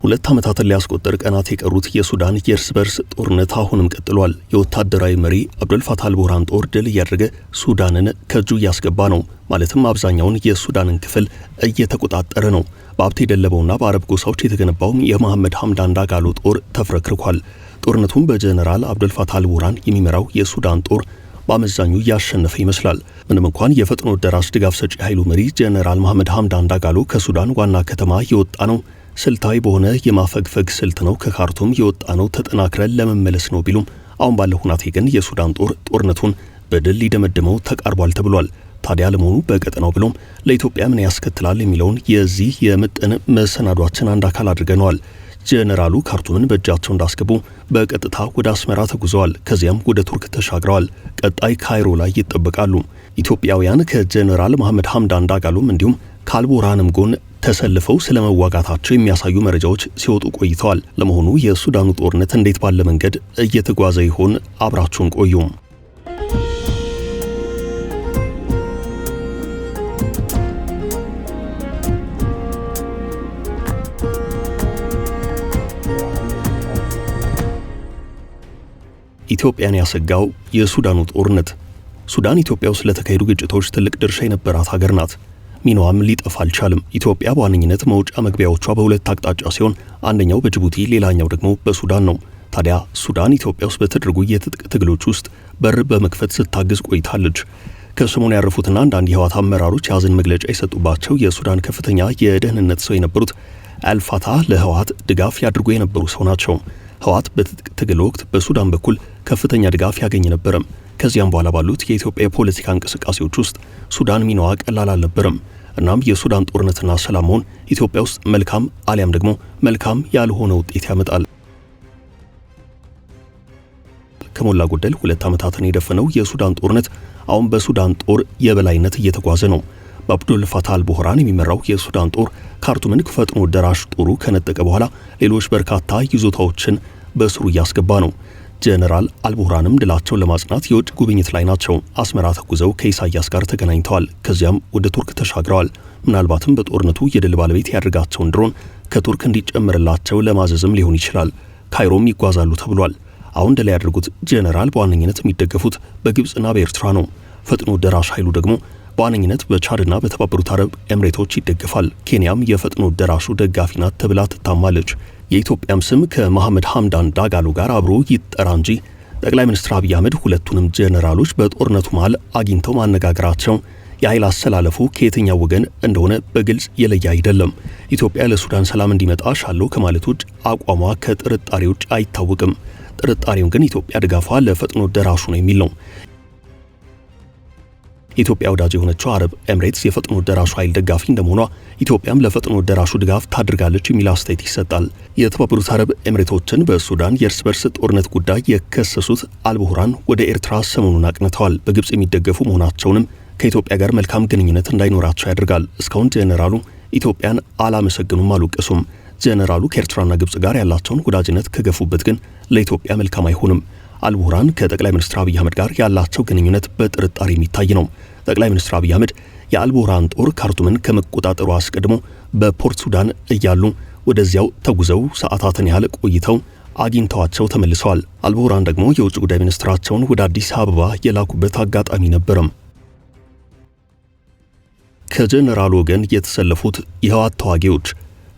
ሁለት ዓመታትን ሊያስቆጥር ቀናት የቀሩት የሱዳን የእርስ በርስ ጦርነት አሁንም ቀጥሏል። የወታደራዊ መሪ አብዱልፋታህ አልቡርሃን ጦር ድል እያደረገ ሱዳንን ከእጁ እያስገባ ነው። ማለትም አብዛኛውን የሱዳንን ክፍል እየተቆጣጠረ ነው። በሀብት የደለበውና በአረብ ጎሳዎች የተገነባውም የመሐመድ ሐምዳን ዳጋሎ ጦር ተፍረክርኳል። ጦርነቱን በጀነራል አብዱልፋታህ አልቡርሃን የሚመራው የሱዳን ጦር በአመዛኙ ያሸነፈ ይመስላል። ምንም እንኳን የፈጥኖ ደራሽ ድጋፍ ሰጪ ኃይሉ መሪ ጀነራል መሐመድ ሐምዳን ዳጋሎ ከሱዳን ዋና ከተማ የወጣ ነው ስልታዊ በሆነ የማፈግፈግ ስልት ነው ከካርቱም የወጣ ነው ተጠናክረን ለመመለስ ነው ቢሉም አሁን ባለው ሁናቴ ግን የሱዳን ጦር ጦርነቱን በድል ሊደመድመው ተቃርቧል ተብሏል። ታዲያ ለመሆኑ በቀጠናው ብሎም ለኢትዮጵያ ምን ያስከትላል የሚለውን የዚህ የምጥን መሰናዷችን አንድ አካል አድርገነዋል። ጀነራሉ ካርቱምን በእጃቸው እንዳስገቡ በቀጥታ ወደ አስመራ ተጉዘዋል። ከዚያም ወደ ቱርክ ተሻግረዋል። ቀጣይ ካይሮ ላይ ይጠበቃሉ። ኢትዮጵያውያን ከጀነራል መሐመድ ሐምዳን ዳጋሎም እንዲሁም ከአልቡርሃንም ጎን ተሰልፈው ስለመዋጋታቸው የሚያሳዩ መረጃዎች ሲወጡ ቆይተዋል። ለመሆኑ የሱዳኑ ጦርነት እንዴት ባለ መንገድ እየተጓዘ ይሆን? አብራችሁን ቆዩ። ኢትዮጵያን ያሰጋው የሱዳኑ ጦርነት። ሱዳን ኢትዮጵያ ውስጥ ለተካሄዱ ግጭቶች ትልቅ ድርሻ የነበራት ሀገር ናት። ሚናዋም ሊጠፋ አልቻለም። ኢትዮጵያ በዋነኝነት መውጫ መግቢያዎቿ በሁለት አቅጣጫ ሲሆን አንደኛው በጅቡቲ ሌላኛው ደግሞ በሱዳን ነው። ታዲያ ሱዳን ኢትዮጵያ ውስጥ በተደረጉ የትጥቅ ትግሎች ውስጥ በር በመክፈት ስታግዝ ቆይታለች። ከሰሞኑ ያረፉትና አንዳንድ የህወሓት አመራሮች የሐዘን መግለጫ የሰጡባቸው የሱዳን ከፍተኛ የደህንነት ሰው የነበሩት አልፋታህ ለህወሓት ድጋፍ ያድርጉ የነበሩ ሰው ናቸው። ህወሓት በትጥቅ ትግል ወቅት በሱዳን በኩል ከፍተኛ ድጋፍ ያገኝ ነበረም። ከዚያም በኋላ ባሉት የኢትዮጵያ የፖለቲካ እንቅስቃሴዎች ውስጥ ሱዳን ሚናዋ ቀላል አልነበረም። እናም የሱዳን ጦርነትና ሰላም መሆን ኢትዮጵያ ውስጥ መልካም አሊያም ደግሞ መልካም ያልሆነ ውጤት ያመጣል። ከሞላ ጎደል 2 ዓመታትን የደፈነው የሱዳን ጦርነት አሁን በሱዳን ጦር የበላይነት እየተጓዘ ነው። በአብዱልፋታህ አልቡርሃን የሚመራው የሱዳን ጦር ካርቱምን ፈጥኖ ደራሽ ጦሩ ከነጠቀ በኋላ ሌሎች በርካታ ይዞታዎችን በስሩ እያስገባ ነው። ጀነራል አልቡርሃንም ድላቸውን ለማጽናት የውጭ ጉብኝት ላይ ናቸው። አስመራ ተጉዘው ከኢሳያስ ጋር ተገናኝተዋል። ከዚያም ወደ ቱርክ ተሻግረዋል። ምናልባትም በጦርነቱ የድል ባለቤት ያደርጋቸውን ድሮን ከቱርክ እንዲጨምርላቸው ለማዘዝም ሊሆን ይችላል። ካይሮም ይጓዛሉ ተብሏል። አሁን ድል ያደርጉት ጀነራል በዋነኝነት የሚደገፉት በግብጽና በኤርትራ ነው። ፈጥኖ ደራሽ ኃይሉ ደግሞ በዋነኝነት በቻድና በተባበሩት አረብ ኤምሬቶች ይደገፋል። ኬንያም የፈጥኖ ደራሹ ደጋፊ ናት ተብላ ትታማለች። የኢትዮጵያም ስም ከመሐመድ ሐምዳን ዳጋሎ ጋር አብሮ ይጠራ እንጂ ጠቅላይ ሚኒስትር አብይ አህመድ ሁለቱንም ጀነራሎች በጦርነቱ መሃል አግኝተው ማነጋገራቸው የኃይል አሰላለፉ ከየትኛው ወገን እንደሆነ በግልጽ የለየ አይደለም። ኢትዮጵያ ለሱዳን ሰላም እንዲመጣ ሻለው ከማለት ውጭ አቋሟ ከጥርጣሬ ውጭ አይታወቅም። ጥርጣሬውን ግን ኢትዮጵያ ድጋፏ ለፈጥኖ ደራሹ ነው የሚል ነው። ኢትዮጵያ ወዳጅ የሆነችው አረብ ኤምሬትስ የፈጥኖ ደራሹ ኃይል ደጋፊ እንደመሆኗ ኢትዮጵያም ለፈጥኖ ደራሹ ድጋፍ ታድርጋለች የሚል አስተያየት ይሰጣል። የተባበሩት አረብ ኤምሬቶችን በሱዳን የእርስ በርስ ጦርነት ጉዳይ የከሰሱት አልቡርሃን ወደ ኤርትራ ሰሞኑን አቅንተዋል። በግብጽ የሚደገፉ መሆናቸውንም ከኢትዮጵያ ጋር መልካም ግንኙነት እንዳይኖራቸው ያደርጋል። እስካሁን ጀነራሉ ኢትዮጵያን አላመሰግኑም፣ አልወቀሱም። ጀነራሉ ከኤርትራና ግብጽ ጋር ያላቸውን ወዳጅነት ከገፉበት ግን ለኢትዮጵያ መልካም አይሆንም። አልቡርሃን ከጠቅላይ ሚኒስትር አብይ አህመድ ጋር ያላቸው ግንኙነት በጥርጣሬ የሚታይ ነው። ጠቅላይ ሚኒስትር አብይ አህመድ የአልቡርሃን ጦር ካርቱምን ከመቆጣጠሩ አስቀድሞ በፖርት ሱዳን እያሉ ወደዚያው ተጉዘው ሰዓታትን ያህል ቆይተው አግኝተዋቸው ተመልሰዋል። አልቡርሃን ደግሞ የውጭ ጉዳይ ሚኒስትራቸውን ወደ አዲስ አበባ የላኩበት አጋጣሚ ነበረም። ከጀነራሉ ወገን የተሰለፉት የህወሓት ተዋጊዎች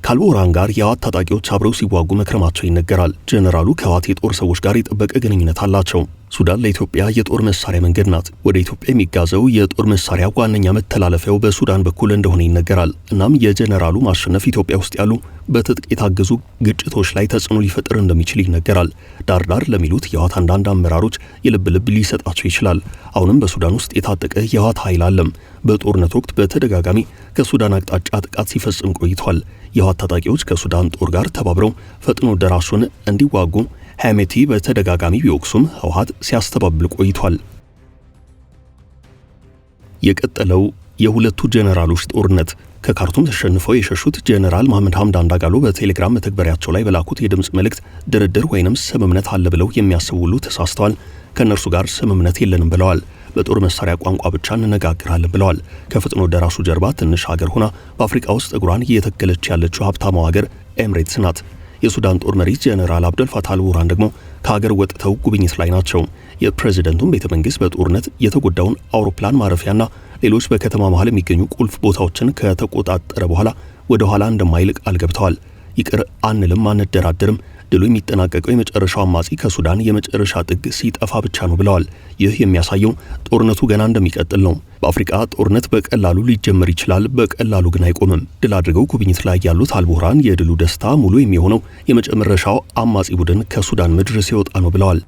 ከአልቡርሃን ጋር የህወሓት ታጣቂዎች አብረው ሲዋጉ መክረማቸው ይነገራል። ጀነራሉ ከህወሓት የጦር ሰዎች ጋር የጠበቀ ግንኙነት አላቸው። ሱዳን ለኢትዮጵያ የጦር መሳሪያ መንገድ ናት። ወደ ኢትዮጵያ የሚጋዘው የጦር መሳሪያ ዋነኛ መተላለፊያው በሱዳን በኩል እንደሆነ ይነገራል። እናም የጀነራሉ ማሸነፍ ኢትዮጵያ ውስጥ ያሉ በትጥቅ የታገዙ ግጭቶች ላይ ተጽዕኖ ሊፈጥር እንደሚችል ይነገራል። ዳርዳር ለሚሉት የህወሓት አንዳንድ አመራሮች የልብ ልብ ሊሰጣቸው ይችላል። አሁንም በሱዳን ውስጥ የታጠቀ የህወሓት ኃይል አለም። በጦርነት ወቅት በተደጋጋሚ ከሱዳን አቅጣጫ ጥቃት ሲፈጽም ቆይቷል። የህወሓት ታጣቂዎች ከሱዳን ጦር ጋር ተባብረው ፈጥኖ ደራሹን እንዲዋጉ ሐሜቲ በተደጋጋሚ ቢወቅሱም ህወሓት ሲያስተባብል ቆይቷል። የቀጠለው የሁለቱ ጀነራሎች ጦርነት ከካርቱም ተሸንፈው የሸሹት ጀነራል መሐመድ ሐምዳን ዳጋሎ በቴሌግራም መተግበሪያቸው ላይ በላኩት የድምጽ መልእክት ድርድር ወይንም ስምምነት አለ ብለው የሚያስቡ ሁሉ ተሳስተዋል። ከነርሱ ጋር ስምምነት የለንም ብለዋል። በጦር መሳሪያ ቋንቋ ብቻ እንነጋገራለን ብለዋል። ከፈጥኖ ደራሹ ጀርባ ትንሽ ሀገር ሆና በአፍሪካ ውስጥ እግሯን እየተከለች ያለችው ሀብታማው ሀገር ኤምሬትስ ናት። የሱዳን ጦር መሪ ጀነራል አብደል ፋታህ አልቡርሃን ደግሞ ከሀገር ወጥተው ጉብኝት ላይ ናቸው። የፕሬዝዳንቱን ቤተ መንግስት በጦርነት የተጎዳውን አውሮፕላን ማረፊያና ሌሎች በከተማ መሃል የሚገኙ ቁልፍ ቦታዎችን ከተቆጣጠረ በኋላ ወደ ኋላ እንደማይልቅ ቃል ገብተዋል። ይቅር አንልም፣ አንደራደርም፣ ድሉ የሚጠናቀቀው የመጨረሻው አማጺ ከሱዳን የመጨረሻ ጥግ ሲጠፋ ብቻ ነው ብለዋል። ይህ የሚያሳየው ጦርነቱ ገና እንደሚቀጥል ነው። በአፍሪካ ጦርነት በቀላሉ ሊጀመር ይችላል፣ በቀላሉ ግን አይቆምም። ድል አድርገው ጉብኝት ላይ ያሉት አልቡርሃን የድሉ ደስታ ሙሉ የሚሆነው የመጨረሻው አማጺ ቡድን ከሱዳን ምድር ሲወጣ ነው ብለዋል።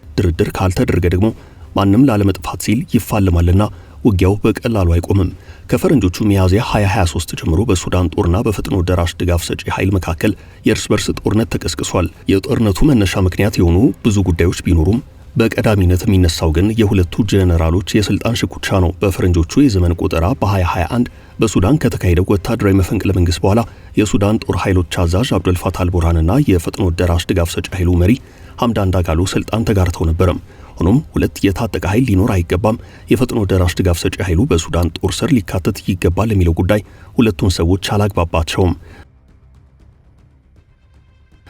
ድርድር ካልተደረገ ደግሞ ማንም ላለመጥፋት ሲል ይፋለማልና ውጊያው በቀላሉ አይቆምም። ከፈረንጆቹ ሚያዝያ 2023 ጀምሮ በሱዳን ጦርና በፈጥኖ ደራሽ ድጋፍ ሰጪ ኃይል መካከል የእርስ በርስ ጦርነት ተቀስቅሷል። የጦርነቱ መነሻ ምክንያት የሆኑ ብዙ ጉዳዮች ቢኖሩም በቀዳሚነት የሚነሳው ግን የሁለቱ ጄኔራሎች የስልጣን ሽኩቻ ነው። በፈረንጆቹ የዘመን ቆጠራ በ2021 በሱዳን ከተካሄደው ወታደራዊ መፈንቅለ መንግስት በኋላ የሱዳን ጦር ኃይሎች አዛዥ አብደል ፋታህ አልቡርሃንና የፈጥኖ ደራሽ ድጋፍ ሰጪ ኃይሉ መሪ ሐምዳን ዳጋሎ ስልጣን ተጋርተው ነበረም። ሆኖም ሁለት የታጠቀ ኃይል ሊኖር አይገባም፣ የፈጥኖ ደራሽ ድጋፍ ሰጪ ኃይሉ በሱዳን ጦር ስር ሊካተት ይገባል የሚለው ጉዳይ ሁለቱን ሰዎች አላግባባቸውም።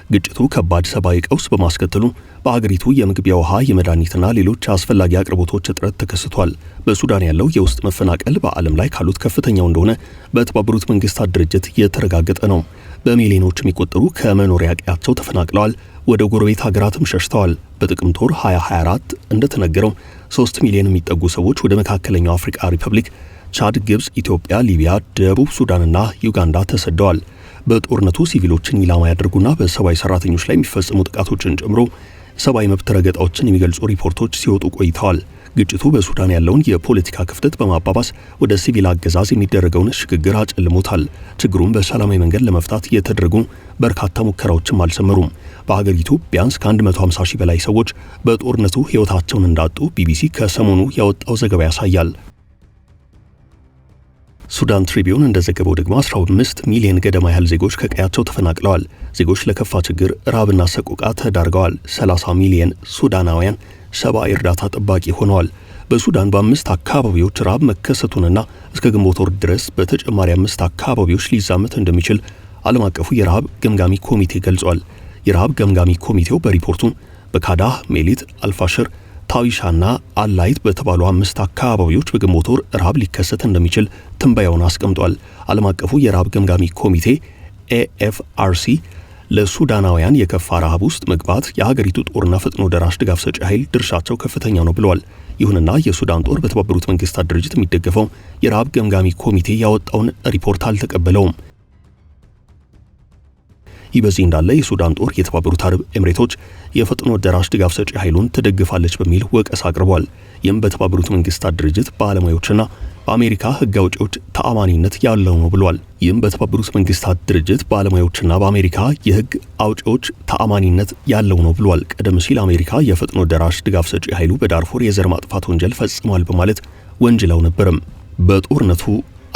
ግጭቱ ከባድ ሰብአዊ ቀውስ በማስከተሉ በአገሪቱ የምግብ፣ የውሃ፣ የመድኃኒትና ሌሎች አስፈላጊ አቅርቦቶች እጥረት ተከስቷል። በሱዳን ያለው የውስጥ መፈናቀል በዓለም ላይ ካሉት ከፍተኛው እንደሆነ በተባበሩት መንግስታት ድርጅት የተረጋገጠ ነው። በሚሊዮኖች የሚቆጠሩ ከመኖሪያ ቀያቸው ተፈናቅለዋል፣ ወደ ጎረቤት ሀገራትም ሸሽተዋል። በጥቅምት ወር 2024 እንደተነገረው 3 ሚሊዮን የሚጠጉ ሰዎች ወደ መካከለኛው አፍሪካ ሪፐብሊክ፣ ቻድ፣ ግብጽ፣ ኢትዮጵያ፣ ሊቢያ፣ ደቡብ ሱዳንና ዩጋንዳ ተሰደዋል። በጦርነቱ ሲቪሎችን ኢላማ ያደርጉና በሰብአዊ ሰራተኞች ላይ የሚፈጸሙ ጥቃቶችን ጨምሮ ሰብአዊ መብት ረገጣዎችን የሚገልጹ ሪፖርቶች ሲወጡ ቆይተዋል። ግጭቱ በሱዳን ያለውን የፖለቲካ ክፍተት በማባባስ ወደ ሲቪል አገዛዝ የሚደረገውን ሽግግር አጨልሞታል። ችግሩን በሰላማዊ መንገድ ለመፍታት የተደረጉ በርካታ ሙከራዎችም አልሰመሩም። በአገሪቱ ቢያንስ ከ150 ሺህ በላይ ሰዎች በጦርነቱ ሕይወታቸውን እንዳጡ ቢቢሲ ከሰሞኑ ያወጣው ዘገባ ያሳያል። ሱዳን ትሪቢዩን እንደዘገበው ደግሞ 15 ሚሊዮን ገደማ ያህል ዜጎች ከቀያቸው ተፈናቅለዋል። ዜጎች ለከፋ ችግር፣ ራብና ሰቆቃ ተዳርገዋል። 30 ሚሊዮን ሱዳናውያን ሰብአዊ እርዳታ ጠባቂ ሆነዋል። በሱዳን በ5 አካባቢዎች ራብ መከሰቱንና እስከ ግንቦት ወር ድረስ በተጨማሪ 5 አካባቢዎች ሊዛመት እንደሚችል ዓለም አቀፉ የረሃብ ገምጋሚ ኮሚቴ ገልጿል። የረሃብ ገምጋሚ ኮሚቴው በሪፖርቱ በካዳህ፣ ሜሊት፣ አልፋሽር፣ ታዊሻና አላይት በተባሉ 5 አካባቢዎች በግንቦት ወር ረሃብ ሊከሰት እንደሚችል ትንበያውን አስቀምጧል። ዓለም አቀፉ የረሃብ ገምጋሚ ኮሚቴ ኤኤፍአርሲ ለሱዳናውያን የከፋ ረሃብ ውስጥ መግባት የሀገሪቱ ጦርና ፈጥኖ ደራሽ ድጋፍ ሰጪ ኃይል ድርሻቸው ከፍተኛ ነው ብለዋል። ይሁንና የሱዳን ጦር በተባበሩት መንግስታት ድርጅት የሚደገፈው የረሃብ ገምጋሚ ኮሚቴ ያወጣውን ሪፖርት አልተቀበለውም። ይህ በዚህ እንዳለ የሱዳን ጦር የተባበሩት አረብ ኤምሬቶች የፈጥኖ ደራሽ ድጋፍ ሰጪ ኃይሉን ትደግፋለች በሚል ወቀሳ አቅርቧል። ይህም በተባበሩት መንግስታት ድርጅት ባለሙያዎችና በአሜሪካ ሕግ አውጪዎች ተአማኒነት ያለው ነው ብሏል። ይህም በተባበሩት መንግስታት ድርጅት ባለሙያዎችና በአሜሪካ የሕግ አውጪዎች ተአማኒነት ያለው ነው ብሏል። ቀደም ሲል አሜሪካ የፈጥኖ ደራሽ ድጋፍ ሰጪ ኃይሉ በዳርፉር የዘር ማጥፋት ወንጀል ፈጽሟል በማለት ወንጅላው ነበርም። በጦርነቱ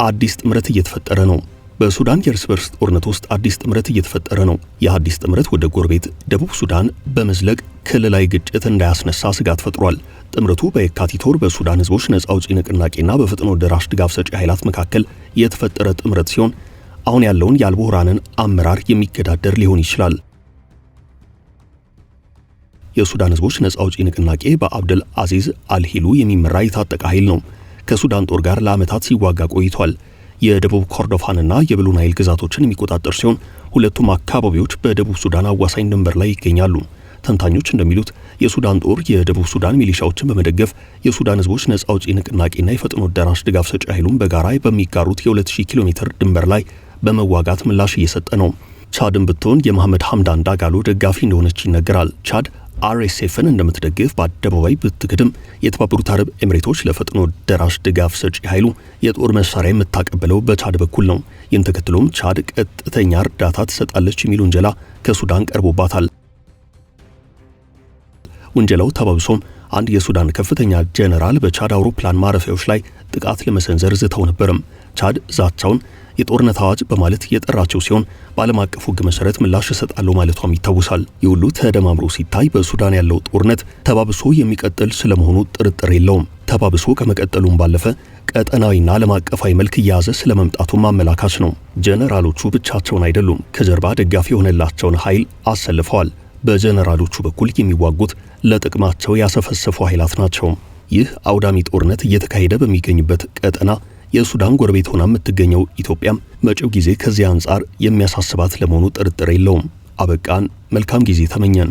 አዲስ ጥምረት እየተፈጠረ ነው። በሱዳን የእርስ በርስ ጦርነት ውስጥ አዲስ ጥምረት እየተፈጠረ ነው። ይህ አዲስ ጥምረት ወደ ጎረቤት ደቡብ ሱዳን በመዝለቅ ክልላዊ ግጭት እንዳያስነሳ ስጋት ፈጥሯል። ጥምረቱ በየካቲት ወር በሱዳን ህዝቦች ነጻ አውጪ ንቅናቄና በፈጥኖ ደራሽ ድጋፍ ሰጪ ኃይላት መካከል የተፈጠረ ጥምረት ሲሆን አሁን ያለውን የአልቡርሃንን አመራር የሚገዳደር ሊሆን ይችላል። የሱዳን ህዝቦች ነጻ አውጪ ንቅናቄ በአብደል አዚዝ አልሂሉ የሚመራ የታጠቀ ኃይል ነው። ከሱዳን ጦር ጋር ለዓመታት ሲዋጋ ቆይቷል። የደቡብ ኮርዶፋንና የብሉ ናይል ግዛቶችን የሚቆጣጠር ሲሆን ሁለቱም አካባቢዎች በደቡብ ሱዳን አዋሳኝ ድንበር ላይ ይገኛሉ። ተንታኞች እንደሚሉት የሱዳን ጦር የደቡብ ሱዳን ሚሊሻዎችን በመደገፍ የሱዳን ህዝቦች ነጻ አውጪ ንቅናቄና የፈጥኖ ደራሽ ድጋፍ ሰጪ ኃይሉን በጋራ በሚጋሩት የ2000 ኪሎ ሜትር ድንበር ላይ በመዋጋት ምላሽ እየሰጠ ነው። ቻድን ብትሆን የመሐመድ ሐምዳን ዳጋሎ ደጋፊ እንደሆነች ይነገራል። ቻድ አርኤስኤፍን እንደምትደግፍ በአደባባይ ብትክድም የተባበሩት አረብ ኤምሬቶች ለፈጥኖ ደራሽ ድጋፍ ሰጪ ኃይሉ የጦር መሳሪያ የምታቀበለው በቻድ በኩል ነው። ይህን ተከትሎም ቻድ ቀጥተኛ እርዳታ ትሰጣለች የሚል ውንጀላ ከሱዳን ቀርቦባታል። ውንጀላው ተባብሶም አንድ የሱዳን ከፍተኛ ጄኔራል በቻድ አውሮፕላን ማረፊያዎች ላይ ጥቃት ለመሰንዘር ዝተው ነበርም። ቻድ ዛቻውን የጦርነት አዋጅ በማለት የጠራቸው ሲሆን በዓለም አቀፉ ሕግ መሰረት ምላሽ እሰጣለሁ ማለቷም ይታወሳል። የሁሉ ተደማምሮ ሲታይ በሱዳን ያለው ጦርነት ተባብሶ የሚቀጥል ስለመሆኑ ጥርጥር የለውም። ተባብሶ ከመቀጠሉም ባለፈ ቀጠናዊና ዓለም አቀፋዊ መልክ እየያዘ ስለመምጣቱም አመላካች ነው። ጀነራሎቹ ብቻቸውን አይደሉም፣ ከጀርባ ደጋፊ የሆነላቸውን ኃይል አሰልፈዋል። በጀነራሎቹ በኩል የሚዋጉት ለጥቅማቸው ያሰፈሰፉ ኃይላት ናቸው። ይህ አውዳሚ ጦርነት እየተካሄደ በሚገኝበት ቀጠና የሱዳን ጎረቤት ሆና የምትገኘው ኢትዮጵያም መጪው ጊዜ ከዚህ አንጻር የሚያሳስባት ለመሆኑ ጥርጥር የለውም። አበቃን። መልካም ጊዜ ተመኘን።